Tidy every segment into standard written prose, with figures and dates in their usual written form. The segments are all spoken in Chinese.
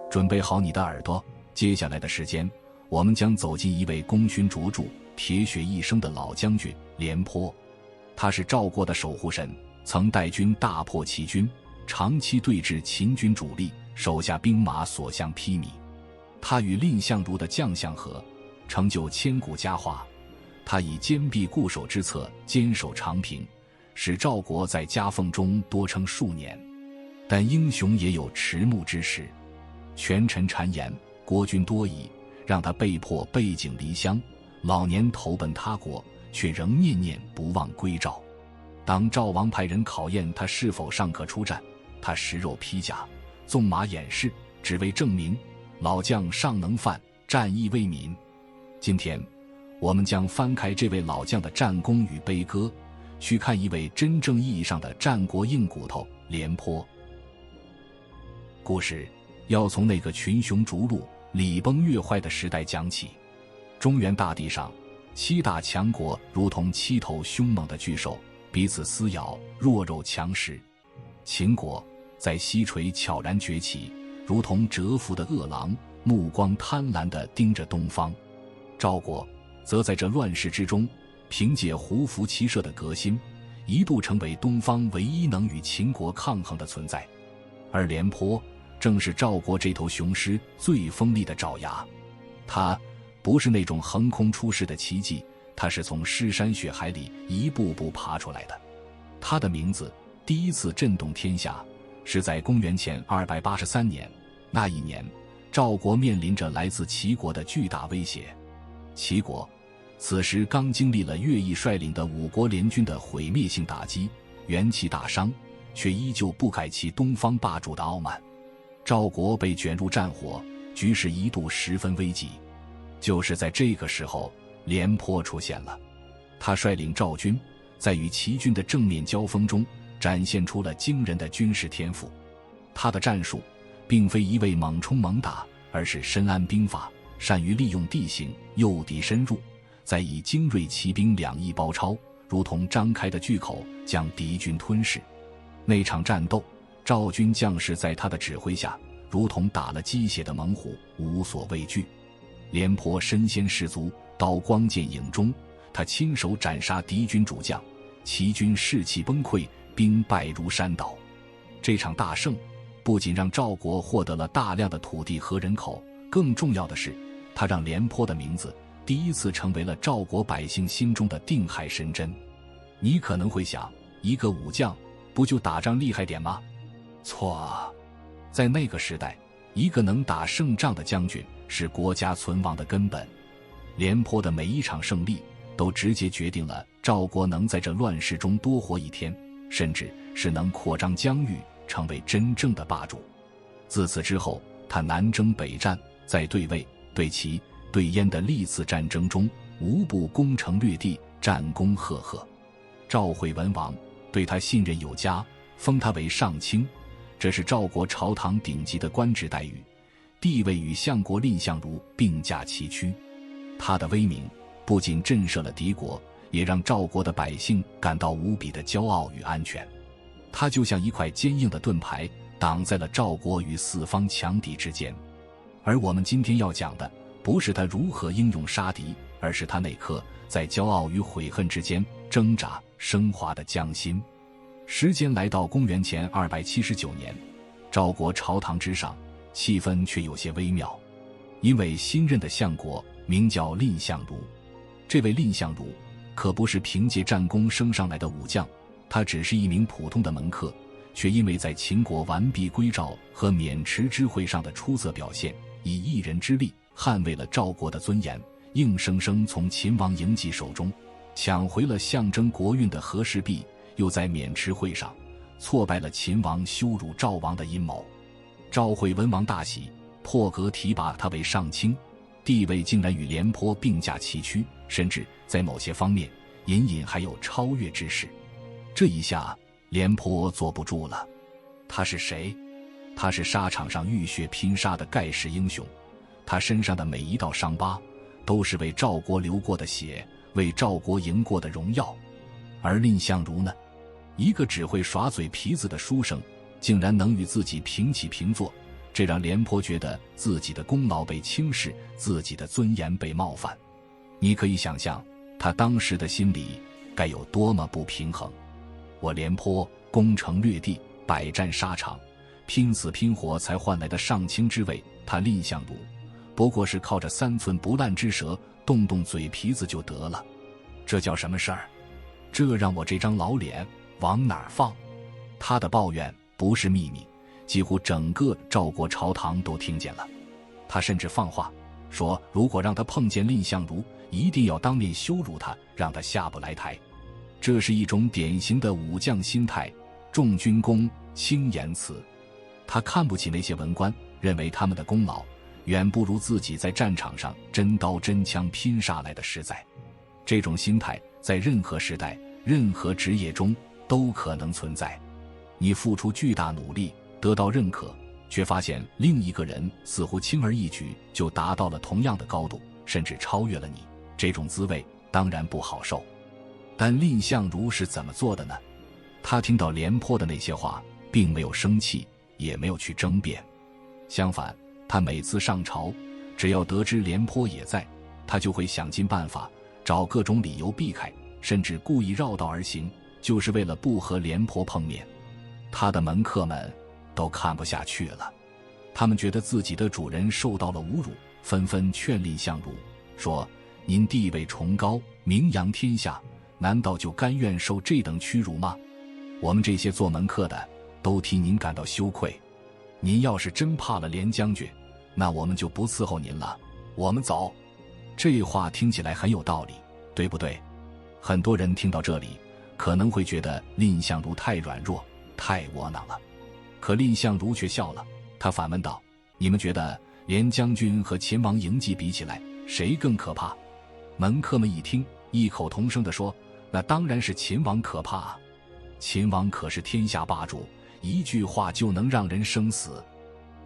准备好你的耳朵，接下来的时间，我们将走进一位功勋卓著、铁血一生的老将军廉颇。他是赵国的守护神，曾带军大破齐军，长期对峙秦军主力，手下兵马所向披靡。他与蔺相如的将相和，成就千古佳话。他以坚壁固守之策坚守长平，使赵国在夹缝中多撑数年。但英雄也有迟暮之时，权臣谗言，国君多疑，让他被迫背井离乡，老年投奔他国，却仍念念不忘归赵。当赵王派人考验他是否尚可出战，他食肉披甲，纵马掩饰，只为证明老将尚能犯，战役为民。今天我们将翻开这位老将的战功与悲歌，去看一位真正意义上的战国硬骨头廉颇。故事要从那个群雄逐鹿、礼崩乐坏的时代讲起。中原大地上，7大强国如同7头凶猛的巨兽，彼此撕咬，弱肉强食。秦国在西陲悄然崛起，如同蛰伏的饿狼，目光贪婪地盯着东方。赵国则在这乱世之中，凭借胡服骑射的革新，一度成为东方唯一能与秦国抗衡的存在。而廉颇正是赵国这头雄狮最锋利的爪牙。他不是那种横空出世的奇迹，他是从尸山血海里一步步爬出来的。他的名字第一次震动天下，是在公元前283年。那一年，赵国面临着来自齐国的巨大威胁。齐国此时刚经历了乐毅率领的5国联军的毁灭性打击，元气大伤，却依旧不改其东方霸主的傲慢。赵国被卷入战火，局势一度十分危急。就是在这个时候，廉颇出现了。他率领赵军在与齐军的正面交锋中，展现出了惊人的军事天赋。他的战术并非一味猛冲猛打，而是深谙兵法，善于利用地形诱敌深入，再以精锐骑兵2翼包抄，如同张开的巨口，将敌军吞噬。那场战斗，赵军将士在他的指挥下，如同打了鸡血的猛虎，无所畏惧。廉颇身先士卒，刀光剑影中，他亲手斩杀敌军主将，齐军士气崩溃，兵败如山倒。这场大胜不仅让赵国获得了大量的土地和人口，更重要的是，他让廉颇的名字第一次成为了赵国百姓心中的定海神针。你可能会想，一个武将不就打仗厉害点吗？错，在那个时代，一个能打胜仗的将军是国家存亡的根本。廉颇的每一场胜利都直接决定了赵国能在这乱世中多活一天，甚至是能扩张疆域，成为真正的霸主。自此之后，他南征北战，在对魏、对齐、对燕的历次战争中，无不攻城略地，战功赫赫。赵惠文王对他信任有加，封他为上卿，这是赵国朝堂顶级的官职待遇，地位与相国蔺相如并驾齐驱。他的威名不仅震慑了敌国，也让赵国的百姓感到无比的骄傲与安全。他就像一块坚硬的盾牌，挡在了赵国与四方强敌之间。而我们今天要讲的，不是他如何英勇杀敌，而是他那颗在骄傲与悔恨之间挣扎升华的将心。时间来到公元前279年，赵国朝堂之上，气氛却有些微妙。因为新任的相国名叫蔺相如，这位蔺相如可不是凭借战功升上来的武将，他只是一名普通的门客，却因为在秦国完璧归赵和渑池之会上的出色表现，以一人之力捍卫了赵国的尊严，硬生生从秦王嬴稷手中抢回了象征国运的和氏璧，又在渑池会上挫败了秦王羞辱赵王的阴谋。赵惠文王大喜，破格提拔他为上卿，地位竟然与廉颇并驾齐驱，甚至在某些方面隐隐还有超越之势。这一下廉颇坐不住了。他是谁？他是沙场上浴血拼杀的盖世英雄，他身上的每一道伤疤都是为赵国流过的血，为赵国赢过的荣耀。而蔺相如呢，一个只会耍嘴皮子的书生，竟然能与自己平起平坐，这让廉颇觉得自己的功劳被轻视，自己的尊严被冒犯。你可以想象他当时的心里该有多么不平衡。我廉颇攻城略地，百战沙场，拼死拼活才换来的上卿之位，他蔺相如不过是靠着3寸不烂之舌动动嘴皮子就得了，这叫什么事儿？这让我这张老脸往哪儿放？他的抱怨不是秘密，几乎整个赵国朝堂都听见了。他甚至放话说，如果让他碰见蔺相如，一定要当面羞辱他，让他下不来台。这是一种典型的武将心态，重军功，轻言辞。他看不起那些文官，认为他们的功劳远不如自己在战场上真刀真枪拼杀来的实在。这种心态在任何时代、任何职业中都可能存在。你付出巨大努力，得到认可，却发现另一个人似乎轻而易举就达到了同样的高度，甚至超越了你，这种滋味当然不好受。但蔺相如是怎么做的呢？他听到廉颇的那些话，并没有生气，也没有去争辩。相反，他每次上朝，只要得知廉颇也在，他就会想尽办法，找各种理由避开，甚至故意绕道而行，就是为了不和廉颇碰面。他的门客们都看不下去了，他们觉得自己的主人受到了侮辱，纷纷劝蔺相如说：“您地位崇高，名扬天下，难道就甘愿受这等屈辱吗？我们这些做门客的都替您感到羞愧。您要是真怕了廉将军，那我们就不伺候您了，我们走。”这话听起来很有道理，对不对？很多人听到这里可能会觉得蔺相如太软弱，太窝囊了。可蔺相如却笑了，他反问道：“你们觉得廉将军和秦王嬴稷比起来，谁更可怕？”门客们一听，异口同声地说：“那当然是秦王可怕啊！秦王可是天下霸主，一句话就能让人生死。”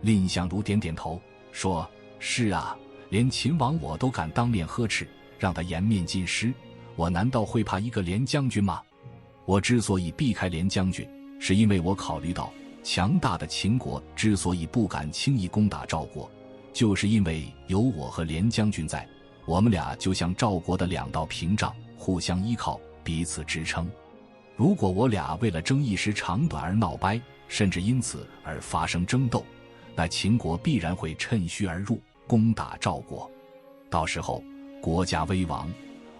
蔺相如点点头说：“是啊，连秦王我都敢当面呵斥，让他颜面尽失，我难道会怕一个廉将军吗？我之所以避开廉将军，是因为我考虑到强大的秦国之所以不敢轻易攻打赵国，就是因为有我和廉将军在，我们俩就像赵国的2道屏障，互相依靠，彼此支撑。如果我俩为了争一时长短而闹掰，甚至因此而发生争斗，那秦国必然会趁虚而入，攻打赵国。到时候国家危亡，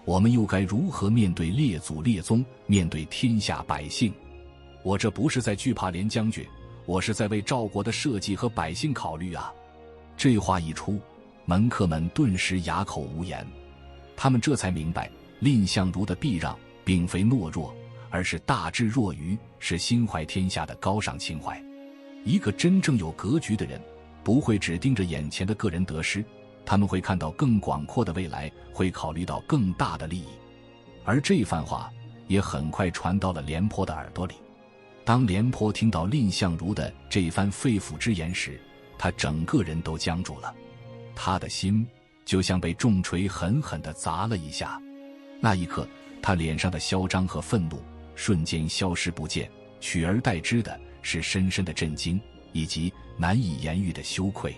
我们又该如何面对列祖列宗，面对天下百姓？我这不是在惧怕廉将军，我是在为赵国的社稷和百姓考虑啊。”这话一出，门客们顿时哑口无言。他们这才明白，蔺相如的避让并非懦弱，而是大智若愚，是心怀天下的高尚情怀。一个真正有格局的人，不会只盯着眼前的个人得失，他们会看到更广阔的未来，会考虑到更大的利益。而这番话也很快传到了廉颇的耳朵里。当廉颇听到蔺相如的这番肺腑之言时，他整个人都僵住了，他的心就像被重锤狠狠地砸了一下。那一刻，他脸上的嚣张和愤怒瞬间消失不见，取而代之的是深深的震惊，以及难以言喻的羞愧。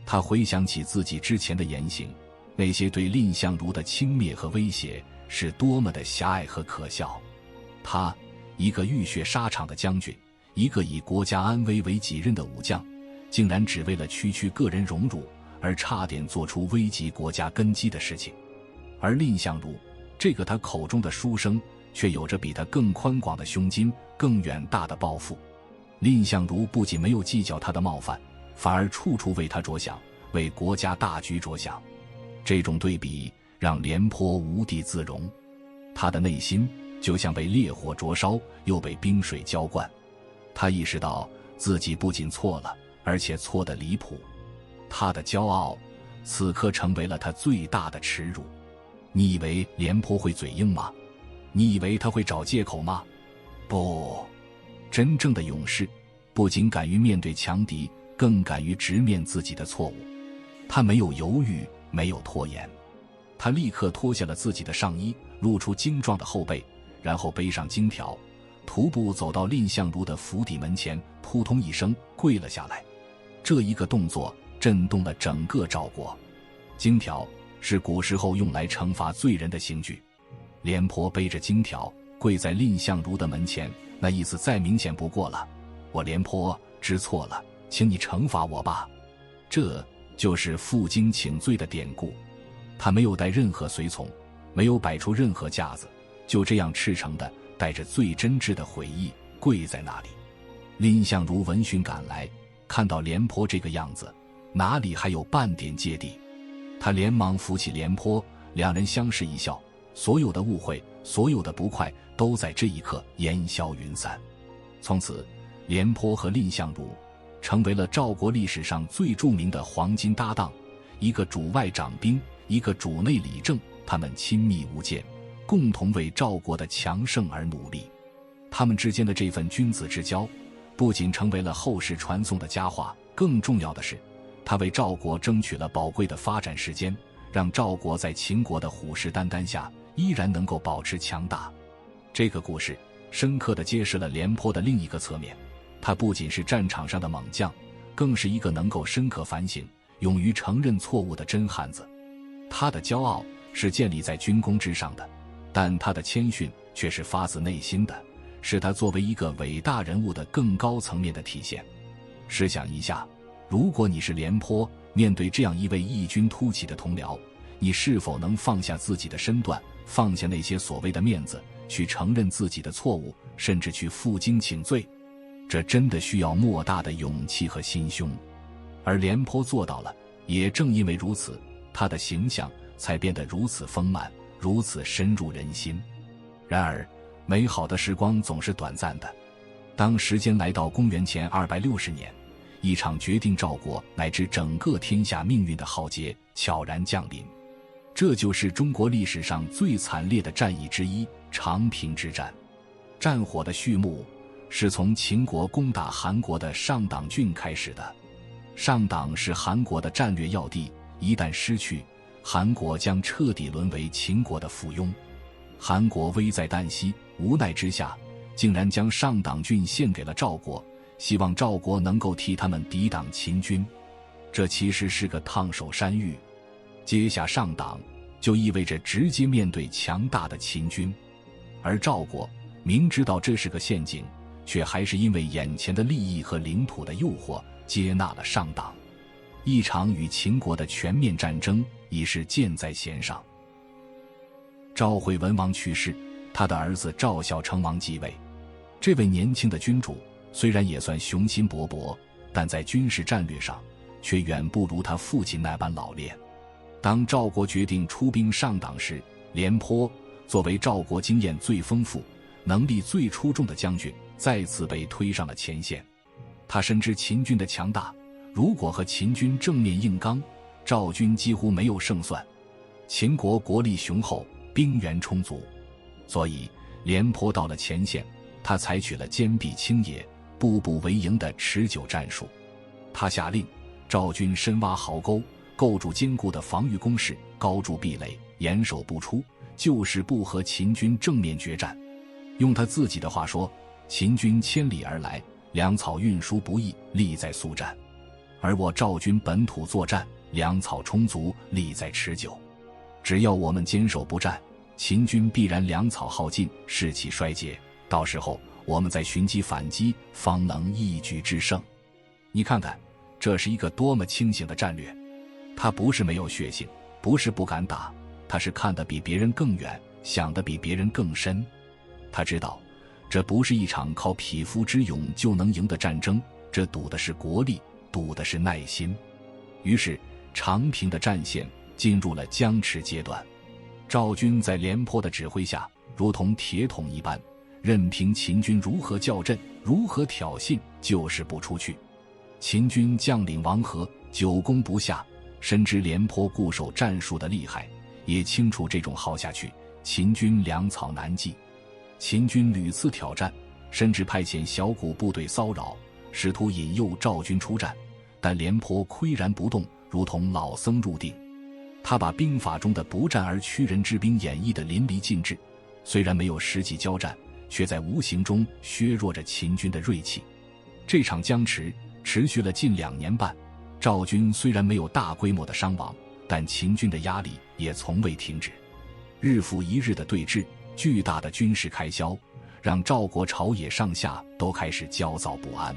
他回想起自己之前的言行，那些对蔺相如的轻蔑和威胁是多么的狭隘和可笑。他一个浴血沙场的将军，一个以国家安危为己任的武将，竟然只为了区个人荣辱而差点做出危及国家根基的事情。而蔺相如这个他口中的书生，却有着比他更宽广的胸襟，更远大的抱负。蔺相如不仅没有计较他的冒犯，反而处处为他着想，为国家大局着想。这种对比让廉颇无地自容，他的内心就像被烈火灼烧，又被冰水浇灌。他意识到自己不仅错了，而且错得离谱。他的骄傲此刻成为了他最大的耻辱。你以为廉颇会嘴硬吗？你以为他会找借口吗？不，真正的勇士不仅敢于面对强敌，更敢于直面自己的错误。他没有犹豫，没有拖延，他立刻脱下了自己的上衣，露出精壮的后背，然后背上荆条，徒步走到蔺相如的府邸门前，扑通一声跪了下来。这一个动作震动了整个赵国。荆条是古时候用来惩罚罪人的刑具。廉颇背着荆条跪在蔺相如的门前，那意思再明显不过了，我廉颇知错了，请你惩罚我吧。这就是负荆请罪的典故。他没有带任何随从，没有摆出任何架子，就这样赤诚地带着最真挚的悔意跪在那里。蔺相如闻讯赶来，看到廉颇这个样子，哪里还有半点芥蒂？他连忙扶起廉颇，两人相视一笑，所有的误会，所有的不快都在这一刻烟消云散。从此，廉颇和蔺相如成为了赵国历史上最著名的黄金搭档，一个主外掌兵，一个主内理政，他们亲密无间，共同为赵国的强盛而努力。他们之间的这份君子之交不仅成为了后世传颂的佳话，更重要的是，他为赵国争取了宝贵的发展时间，让赵国在秦国的虎视眈眈下依然能够保持强大。这个故事深刻地揭示了廉颇的另一个侧面，他不仅是战场上的猛将，更是一个能够深刻反省、勇于承认错误的真汉子。他的骄傲是建立在军功之上的，但他的谦逊却是发自内心的，是他作为一个伟大人物的更高层面的体现。试想一下，如果你是廉颇，面对这样一位异军突起的同僚，你是否能放下自己的身段，放下那些所谓的面子，去承认自己的错误，甚至去负荆请罪？这真的需要莫大的勇气和心胸。而廉颇做到了，也正因为如此，他的形象才变得如此丰满，如此深入人心。然而，美好的时光总是短暂的。当时间来到公元前260年，一场决定赵国乃至整个天下命运的浩劫悄然降临。这就是中国历史上最惨烈的战役之一——长平之战。战火的序幕是从秦国攻打韩国的上党郡开始的。上党是韩国的战略要地，一旦失去，韩国将彻底沦为秦国的附庸。韩国危在旦夕，无奈之下，竟然将上党郡献给了赵国，希望赵国能够替他们抵挡秦军。这其实是个烫手山芋。接下上党就意味着直接面对强大的秦军，而赵国明知道这是个陷阱，却还是因为眼前的利益和领土的诱惑接纳了上党。一场与秦国的全面战争已是箭在弦上。赵惠文王去世，他的儿子赵孝成王继位。这位年轻的君主虽然也算雄心勃勃，但在军事战略上却远不如他父亲那般老练。当赵国决定出兵上党时，廉颇作为赵国经验最丰富、能力最出众的将军，再次被推上了前线。他深知秦军的强大，如果和秦军正面硬刚，赵军几乎没有胜算。秦国国力雄厚，兵源充足，所以廉颇到了前线，他采取了坚壁清野、步步为营的持久战术。他下令赵军深挖壕沟，构筑坚固的防御工事，高筑壁垒，严守不出，就是不和秦军正面决战。用他自己的话说，秦军千里而来，粮草运输不易，利在速战；而我赵军本土作战，粮草充足，利在持久。只要我们坚守不战，秦军必然粮草耗尽，士气衰竭，到时候我们再寻机反击，方能一举制胜。你看看，这是一个多么清醒的战略。他不是没有血性，不是不敢打，他是看得比别人更远，想得比别人更深。他知道，这不是一场靠匹夫之勇就能赢的战争，这赌的是国力，赌的是耐心。于是，长平的战线进入了僵持阶段。赵军在廉颇的指挥下，如同铁桶一般，任凭秦军如何叫阵，如何挑衅，就是不出去。秦军将领王和久攻不下，深知廉颇固守战术的厉害，也清楚这种耗下去，秦军粮草难继。秦军屡次挑战，甚至派遣小股部队骚扰，试图引诱赵军出战，但廉颇岿然不动，如同老僧入定。他把兵法中的不战而屈人之兵演绎得淋漓尽致，虽然没有实际交战，却在无形中削弱着秦军的锐气。这场僵持持续了近2年半。赵军虽然没有大规模的伤亡，但秦军的压力也从未停止。日复一日的对峙，巨大的军事开销，让赵国朝野上下都开始焦躁不安。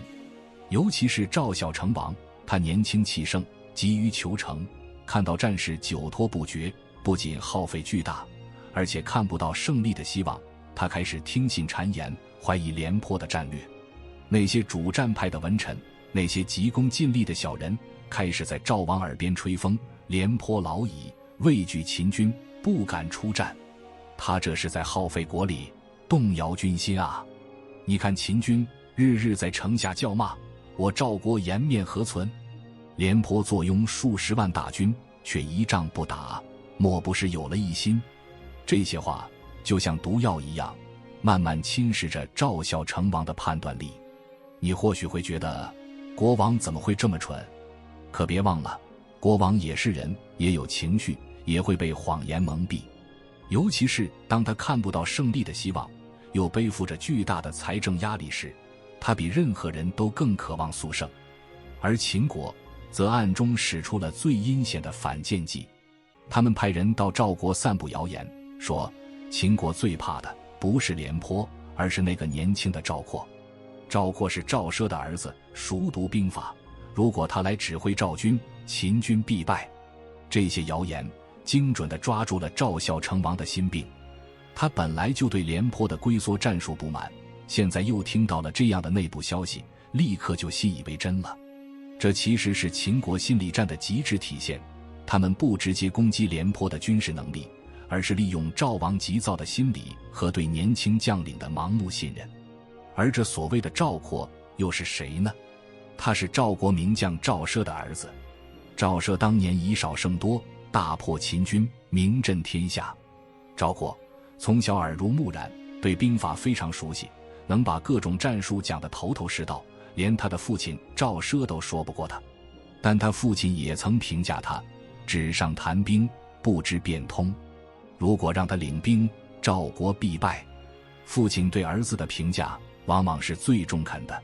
尤其是赵孝成王，他年轻气盛，急于求成，看到战事久拖不决，不仅耗费巨大，而且看不到胜利的希望，他开始听信谗言，怀疑廉颇的战略。那些主战派的文臣，那些急功近利的小人，开始在赵王耳边吹风，廉颇老矣，畏惧秦军，不敢出战。他这是在耗费国力，动摇军心啊！你看秦军日日在城下叫骂，我赵国颜面何存？廉颇坐拥数十万大军，却一仗不打，莫不是有了异心？这些话就像毒药一样，慢慢侵蚀着赵孝成王的判断力。你或许会觉得，国王怎么会这么蠢？可别忘了，国王也是人，也有情绪，也会被谎言蒙蔽。尤其是当他看不到胜利的希望，又背负着巨大的财政压力时，他比任何人都更渴望速胜。而秦国则暗中使出了最阴险的反间计，他们派人到赵国散布谣言，说秦国最怕的不是廉颇，而是那个年轻的赵括。赵括是赵奢的儿子，熟读兵法，如果他来指挥赵军，秦军必败。这些谣言精准地抓住了赵孝成王的心病，他本来就对廉颇的龟缩战术不满，现在又听到了这样的内部消息，立刻就信以为真了。这其实是秦国心理战的极致体现，他们不直接攻击廉颇的军事能力，而是利用赵王急躁的心理和对年轻将领的盲目信任。而这所谓的赵括又是谁呢？他是赵国名将赵奢的儿子。赵奢当年以少胜多，大破秦军，名震天下。赵括从小耳濡目染，对兵法非常熟悉，能把各种战术讲得头头是道，连他的父亲赵奢都说不过他。但他父亲也曾评价他纸上谈兵，不知变通，如果让他领兵，赵国必败。父亲对儿子的评价往往是最中肯的，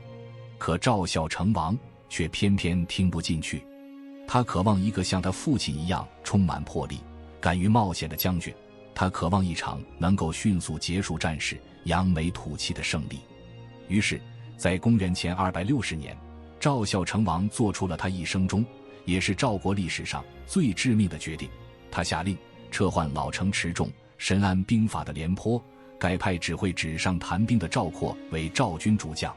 可赵孝成王却偏偏听不进去。他渴望一个像他父亲一样充满魄力、敢于冒险的将军，他渴望一场能够迅速结束战事、扬眉吐气的胜利。于是在公元前260年，赵孝成王做出了他一生中也是赵国历史上最致命的决定，他下令撤换老成持重、深谙兵法的廉颇，改派只会纸上谈兵的赵括为赵军主将。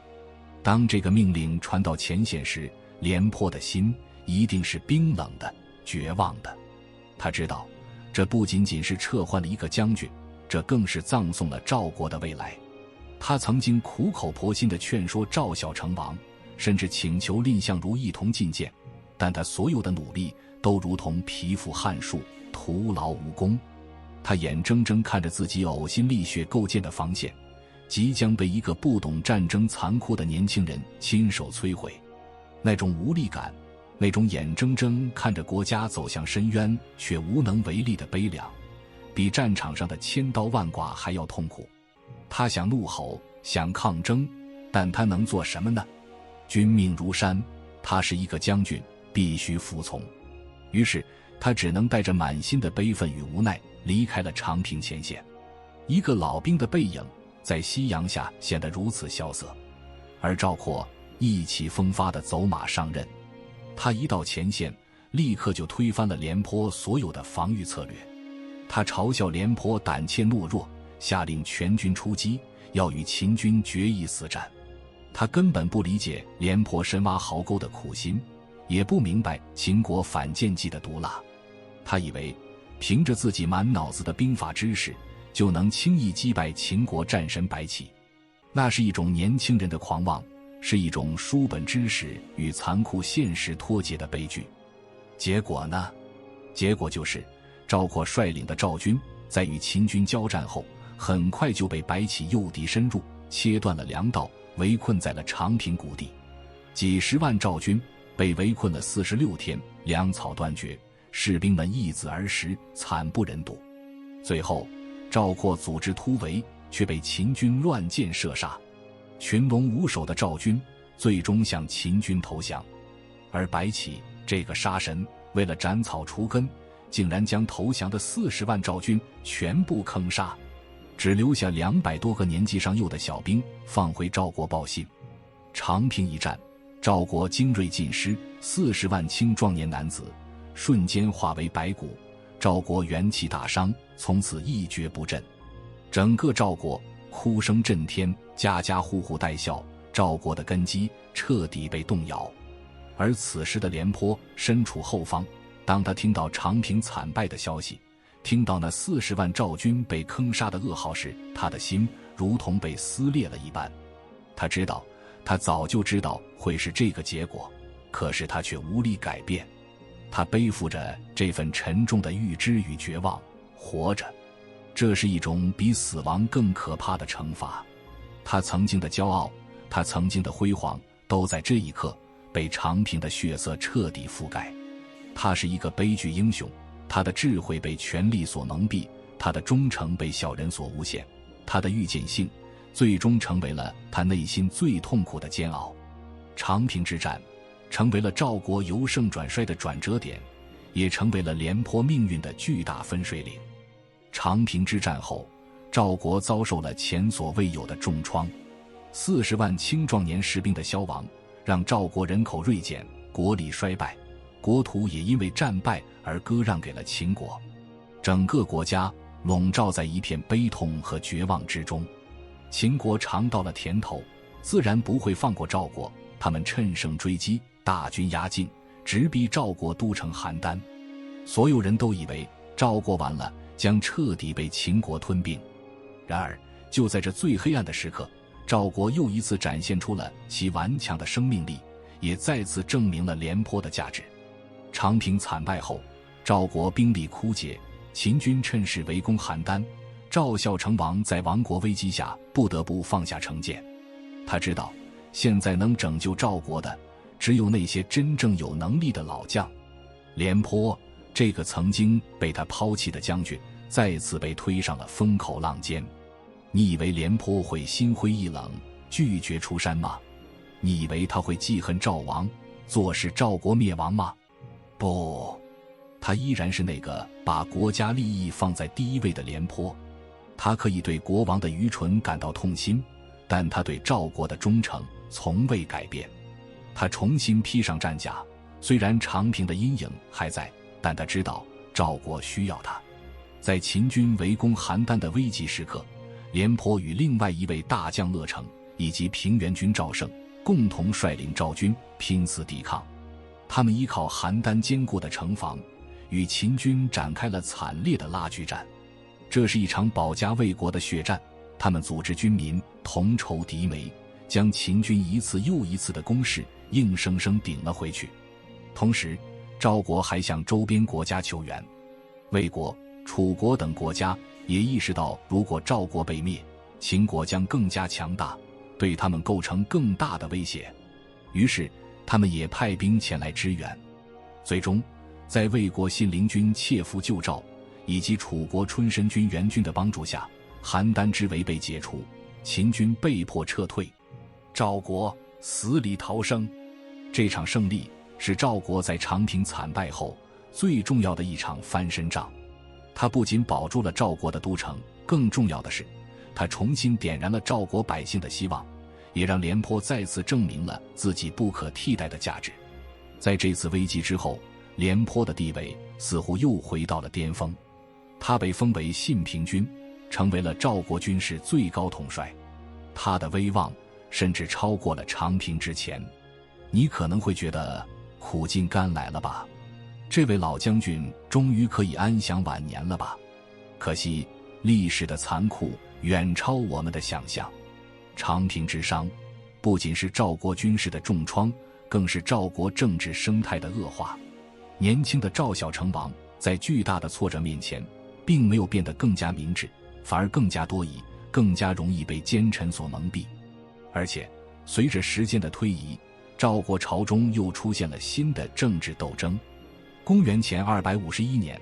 当这个命令传到前线时，廉颇的心一定是冰冷的、绝望的。他知道，这不仅仅是撤换了一个将军，这更是葬送了赵国的未来。他曾经苦口婆心地劝说赵孝成王，甚至请求蔺相如一同进谏，但他所有的努力都如同蚍蜉撼树，徒劳无功。他眼睁睁看着自己呕心沥血构建的防线，即将被一个不懂战争残酷的年轻人亲手摧毁。那种无力感，那种眼睁睁看着国家走向深渊却无能为力的悲凉，比战场上的千刀万剐还要痛苦。他想怒吼，想抗争，但他能做什么呢？军命如山，他是一个将军，必须服从。于是他只能带着满心的悲愤与无奈离开了长平前线。一个老兵的背影在夕阳下显得如此萧瑟，而赵括意气风发地走马上任。他一到前线，立刻就推翻了廉颇所有的防御策略。他嘲笑廉颇胆怯懦弱，下令全军出击，要与秦军决一死战。他根本不理解廉颇深挖壕沟的苦心，也不明白秦国反间计的毒辣。他以为凭着自己满脑子的兵法知识，就能轻易击败秦国战神白起。那是一种年轻人的狂妄，是一种书本知识与残酷现实脱节的悲剧。结果呢？结果就是赵括率领的赵军在与秦军交战后，很快就被白起诱敌深入，切断了粮道，围困在了长平谷地。几十万赵军被围困了46天，粮草断绝，士兵们易子而食，惨不忍睹。最后赵括组织突围，却被秦军乱箭射杀。群龙无首的赵军最终向秦军投降。而白起这个杀神为了斩草除根，竟然将投降的40万赵军全部坑杀，只留下200多个年纪尚幼的小兵放回赵国报信。长平一战，赵国精锐尽失，40万青壮年男子瞬间化为白骨，赵国元气大伤，从此一蹶不振。整个赵国哭声震天，家家户户带笑，赵国的根基彻底被动摇。而此时的廉颇身处后方，当他听到长平惨败的消息，听到那40万赵军被坑杀的噩耗时，他的心如同被撕裂了一般。他知道，他早就知道会是这个结果，可是他却无力改变。他背负着这份沉重的预知与绝望，活着，这是一种比死亡更可怕的惩罚。他曾经的骄傲，他曾经的辉煌，都在这一刻被长平的血色彻底覆盖。他是一个悲剧英雄，他的智慧被权力所蒙蔽，他的忠诚被小人所诬陷，他的预见性最终成为了他内心最痛苦的煎熬。长平之战成为了赵国由盛转衰的转折点，也成为了廉颇命运的巨大分水岭。长平之战后，赵国遭受了前所未有的重创，40万青壮年士兵的消亡，让赵国人口锐减，国力衰败，国土也因为战败而割让给了秦国。整个国家笼罩在一片悲痛和绝望之中。秦国尝到了甜头，自然不会放过赵国，他们趁胜追击，大军压境，直逼赵国都城邯郸。所有人都以为赵国完了，将彻底被秦国吞并。然而就在这最黑暗的时刻，赵国又一次展现出了其顽强的生命力，也再次证明了廉颇的价值。长平惨败后，赵国兵力枯竭，秦军趁势围攻邯郸，赵孝成王在亡国危机下不得不放下成见。他知道现在能拯救赵国的只有那些真正有能力的老将。廉颇这个曾经被他抛弃的将军再次被推上了风口浪尖。你以为廉颇会心灰意冷，拒绝出山吗？你以为他会记恨赵王，坐视赵国灭亡吗？不，他依然是那个把国家利益放在第一位的廉颇。他可以对国王的愚蠢感到痛心，但他对赵国的忠诚从未改变。他重新披上战甲，虽然长平的阴影还在，但他知道赵国需要他。在秦军围攻邯郸的危急时刻，廉颇与另外一位大将乐成以及平原君赵胜共同率领赵军拼死抵抗。他们依靠邯郸坚固的城防，与秦军展开了惨烈的拉锯战。这是一场保家卫国的血战，他们组织军民同仇敌寐，将秦军一次又一次的攻势硬生生顶了回去。同时，赵国还向周边国家求援，魏国、楚国等国家也意识到，如果赵国被灭，秦国将更加强大，对他们构成更大的威胁。于是他们也派兵前来支援。最终在魏国信陵君切腹救赵以及楚国春申君援军的帮助下，邯郸之围被解除，秦军被迫撤退，赵国死里逃生。这场胜利是赵国在长平惨败后最重要的一场翻身仗。他不仅保住了赵国的都城，更重要的是他重新点燃了赵国百姓的希望，也让廉颇再次证明了自己不可替代的价值。在这次危机之后，廉颇的地位似乎又回到了巅峰，他被封为信平君，成为了赵国军事最高统帅。他的威望甚至超过了长平之前。你可能会觉得苦尽甘来了吧，这位老将军终于可以安享晚年了吧？可惜历史的残酷远超我们的想象。长平之伤不仅是赵国军事的重创，更是赵国政治生态的恶化。年轻的赵孝成王在巨大的挫折面前并没有变得更加明智，反而更加多疑，更加容易被奸臣所蒙蔽。而且随着时间的推移，赵国朝中又出现了新的政治斗争。公元前251年，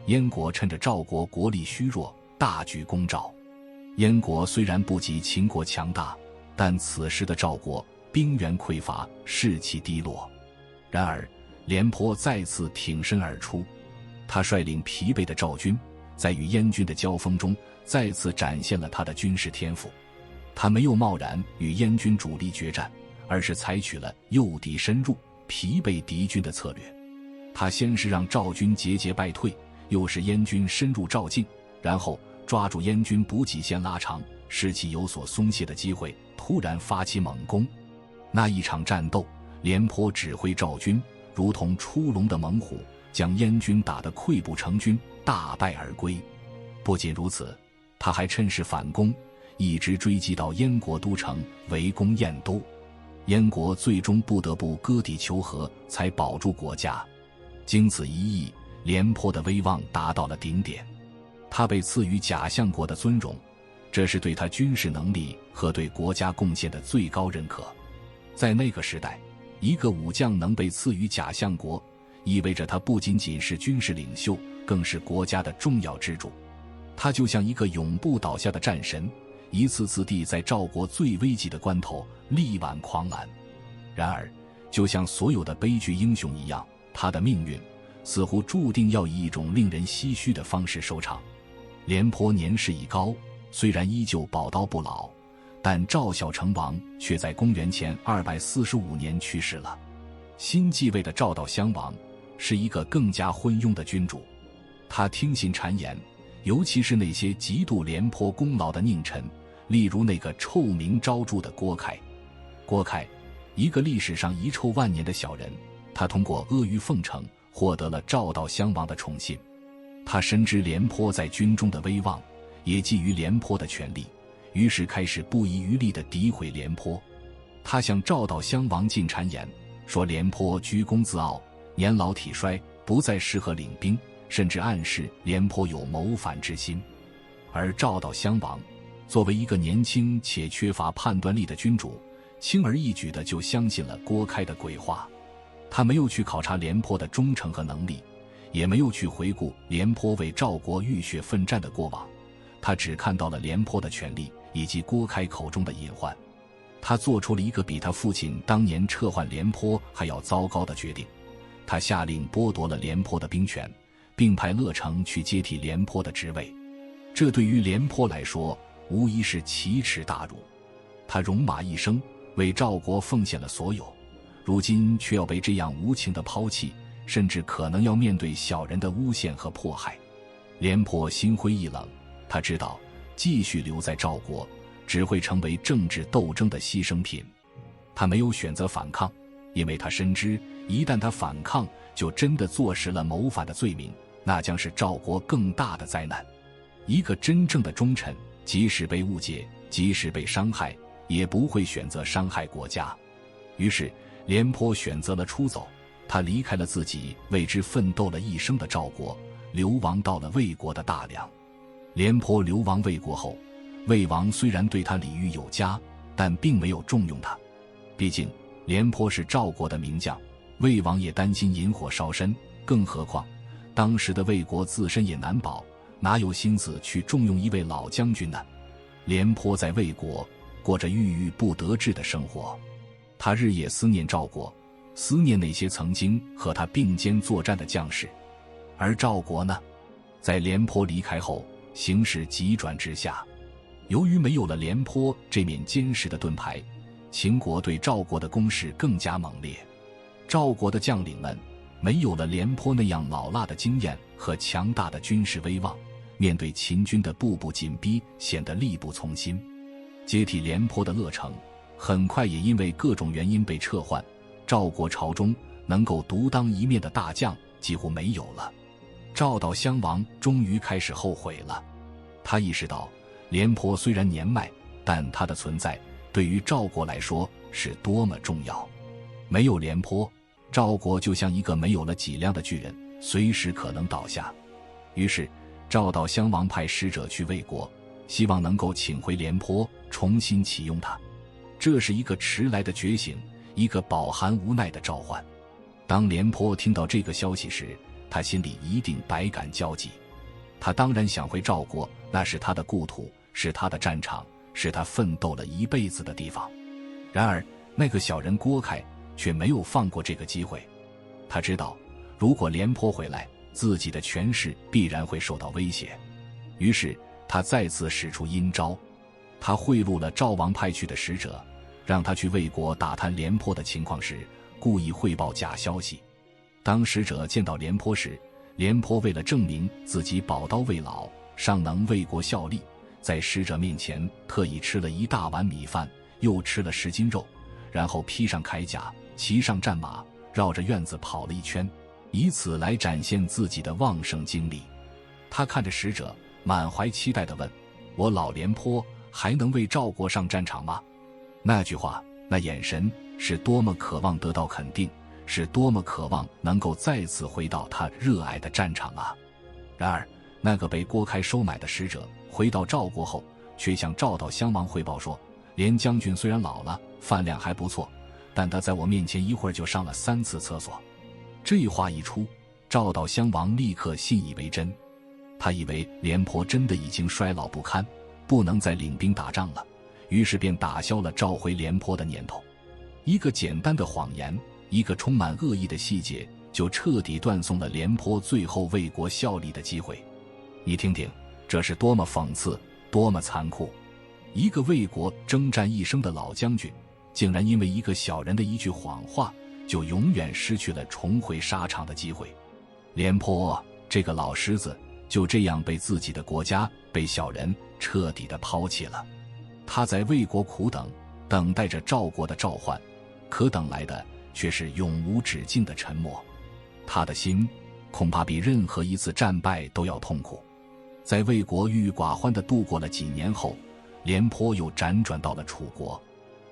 燕国趁着赵国国力虚弱，大举攻赵。燕国虽然不及秦国强大，但此时的赵国兵源匮乏，士气低落。然而廉颇再次挺身而出，他率领疲惫的赵军，在与燕军的交锋中再次展现了他的军事天赋。他没有贸然与燕军主力决战，而是采取了诱敌深入，疲惫敌军的策略。他先是让赵军节节败退，又使燕军深入赵境，然后抓住燕军补给线拉长，士气有所松懈的机会，突然发起猛攻。那一场战斗，廉颇指挥赵军如同出笼的猛虎，将燕军打得溃不成军，大败而归。不仅如此，他还趁势反攻，一直追击到燕国都城，围攻燕都。燕国最终不得不割地求和，才保住国家。经此一役，廉颇的威望达到了顶点，他被赐予假相国的尊荣，这是对他军事能力和对国家贡献的最高认可。在那个时代，一个武将能被赐予假相国，意味着他不仅仅是军事领袖，更是国家的重要支柱。他就像一个永不倒下的战神，一次次地在赵国最危急的关头力挽狂澜。然而，就像所有的悲剧英雄一样，他的命运似乎注定要以一种令人唏嘘的方式收场。廉颇年事已高，虽然依旧宝刀不老，但赵孝成王却在公元前245年去世了。新继位的赵悼襄王是一个更加昏庸的君主，他听信谗言，尤其是那些嫉妒廉颇功劳的佞臣，例如那个臭名昭著的郭开。郭开，一个历史上遗臭万年的小人，他通过阿谀奉承获得了赵悼襄王的宠信。他深知廉颇在军中的威望，也觊觎廉颇的权力，于是开始不遗余力地诋毁廉颇。他向赵悼襄王进谗言，说廉颇居功自傲，年老体衰，不再适合领兵，甚至暗示廉颇有谋反之心。而赵悼襄王作为一个年轻且缺乏判断力的君主，轻而易举地就相信了郭开的鬼话。他没有去考察廉颇的忠诚和能力，也没有去回顾廉颇为赵国浴血奋战的过往，他只看到了廉颇的权力以及郭开口中的隐患。他做出了一个比他父亲当年撤换廉颇还要糟糕的决定，他下令剥夺了廉颇的兵权，并派乐成去接替廉颇的职位。这对于廉颇来说无疑是奇耻大辱。他戎马一生，为赵国奉献了所有，如今却要被这样无情的抛弃，甚至可能要面对小人的诬陷和迫害。廉颇心灰意冷，他知道继续留在赵国只会成为政治斗争的牺牲品。他没有选择反抗，因为他深知一旦他反抗，就真的坐实了谋反的罪名，那将是赵国更大的灾难。一个真正的忠臣，即使被误解，即使被伤害，也不会选择伤害国家。于是廉颇选择了出走，他离开了自己为之奋斗了一生的赵国，流亡到了魏国的大梁。廉颇流亡魏国后，魏王虽然对他礼遇有加，但并没有重用他。毕竟廉颇是赵国的名将，魏王也担心引火烧身，更何况当时的魏国自身也难保，哪有心思去重用一位老将军呢？廉颇在魏国过着郁郁不得志的生活，他日夜思念赵国，思念那些曾经和他并肩作战的将士。而赵国呢，在廉颇离开后，形势急转直下。由于没有了廉颇这面坚实的盾牌，秦国对赵国的攻势更加猛烈。赵国的将领们没有了廉颇那样老辣的经验和强大的军事威望，面对秦军的步步紧逼，显得力不从心。接替廉颇的乐成很快也因为各种原因被撤换，赵国朝中能够独当一面的大将几乎没有了。赵悼襄王终于开始后悔了，他意识到廉颇虽然年迈，但他的存在对于赵国来说是多么重要。没有廉颇，赵国就像一个没有了脊梁的巨人，随时可能倒下。于是赵悼襄王派使者去魏国，希望能够请回廉颇，重新启用他。这是一个迟来的觉醒，一个饱含无奈的召唤。当廉颇听到这个消息时，他心里一定百感交集。他当然想回赵国，那是他的故土，是他的战场，是他奋斗了一辈子的地方。然而那个小人郭开却没有放过这个机会。他知道，如果廉颇回来，自己的权势必然会受到威胁。于是他再次使出阴招，他贿赂了赵王派去的使者，让他去魏国打探廉颇的情况时，故意汇报假消息。当使者见到廉颇时，廉颇为了证明自己宝刀未老，尚能为国效力，在使者面前特意吃了1大碗米饭，又吃了10斤肉，然后披上铠甲，骑上战马，绕着院子跑了一圈，以此来展现自己的旺盛精力。他看着使者，满怀期待地问：我老廉颇还能为赵国上战场吗？那句话，那眼神，是多么渴望得到肯定，是多么渴望能够再次回到他热爱的战场啊！然而那个被郭开收买的使者回到赵国后，却向赵悼襄王汇报说，廉将军虽然老了，饭量还不错，但他在我面前一会儿就上了3次厕所。这话一出，赵悼襄王立刻信以为真，他以为廉颇真的已经衰老不堪，不能再领兵打仗了，于是便打消了召回廉颇的念头。一个简单的谎言，一个充满恶意的细节，就彻底断送了廉颇最后为国效力的机会。你听听，这是多么讽刺，多么残酷！一个为国征战一生的老将军，竟然因为一个小人的一句谎话，就永远失去了重回沙场的机会。廉颇这个老狮子，就这样被自己的国家，被小人彻底的抛弃了。他在为国苦等，等待着赵国的召唤，可等来的却是永无止境的沉默。他的心恐怕比任何一次战败都要痛苦。在魏国郁郁寡欢地度过了几年后，廉颇又辗转到了楚国。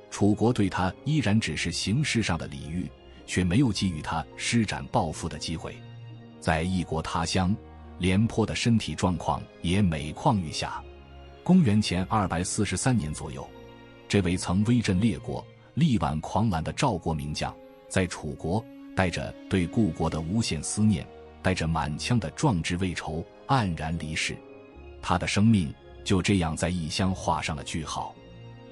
楚国对他依然只是形式上的礼遇，却没有给予他施展抱负的机会。在异国他乡，廉颇的身体状况也每况愈下。公元前243年左右，这位曾威震列国、力挽狂澜的赵国名将，在楚国带着对故国的无限思念，带着满腔的壮志未酬，黯然离世。他的生命就这样在异乡画上了句号。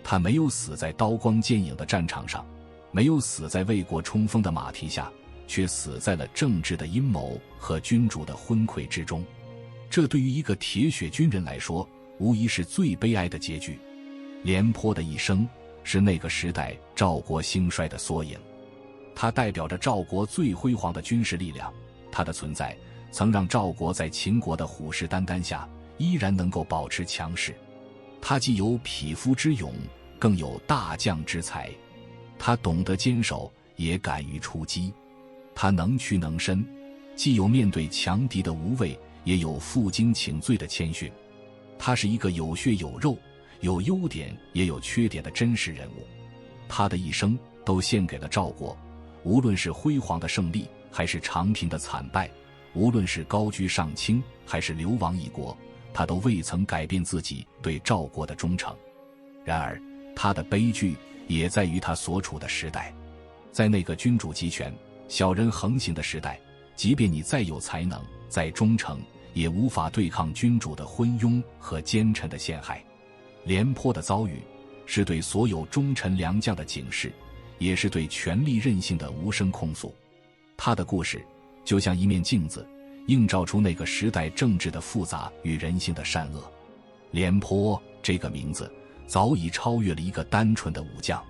他没有死在刀光剑影的战场上，没有死在为国冲锋的马蹄下，却死在了政治的阴谋和君主的昏聩之中。这对于一个铁血军人来说，无疑是最悲哀的结局。廉颇的一生是那个时代赵国兴衰的缩影，他代表着赵国最辉煌的军事力量，他的存在曾让赵国在秦国的虎视眈眈下依然能够保持强势。他既有匹夫之勇，更有大将之才，他懂得坚守，也敢于出击。他能屈能伸，既有面对强敌的无畏，也有负荆请罪的谦逊。他是一个有血有肉，有优点也有缺点的真实人物。他的一生都献给了赵国，无论是辉煌的胜利，还是长平的惨败，无论是高居上卿，还是流亡异国，他都未曾改变自己对赵国的忠诚。然而他的悲剧也在于他所处的时代。在那个君主集权、小人横行的时代，即便你再有才能，再忠诚，也无法对抗君主的昏庸和奸臣的陷害。廉颇的遭遇是对所有忠臣良将的警示，也是对权力任性的无声控诉。他的故事就像一面镜子，映照出那个时代政治的复杂与人性的善恶。廉颇这个名字早已超越了一个单纯的武将，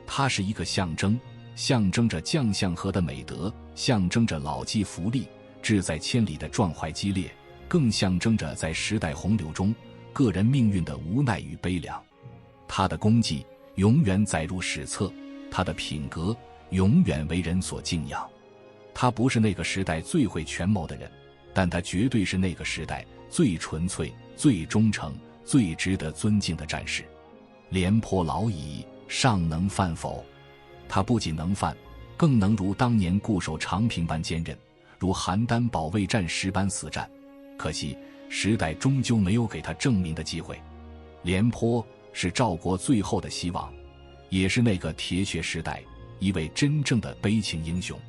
他是一个象征，象征着将相和的美德，象征着老骥伏枥，志在千里的壮怀激烈，更象征着在时代洪流中个人命运的无奈与悲凉。他的功绩永远载入史册，他的品格永远为人所敬仰。他不是那个时代最会权谋的人，但他绝对是那个时代最纯粹、最忠诚、最值得尊敬的战士。廉颇老矣，尚能饭否？他不仅能饭，更能如当年固守长平般坚韧，如邯郸保卫战时般死战。可惜时代终究没有给他证明的机会。廉颇是赵国最后的希望，也是那个铁血时代一位真正的悲情英雄。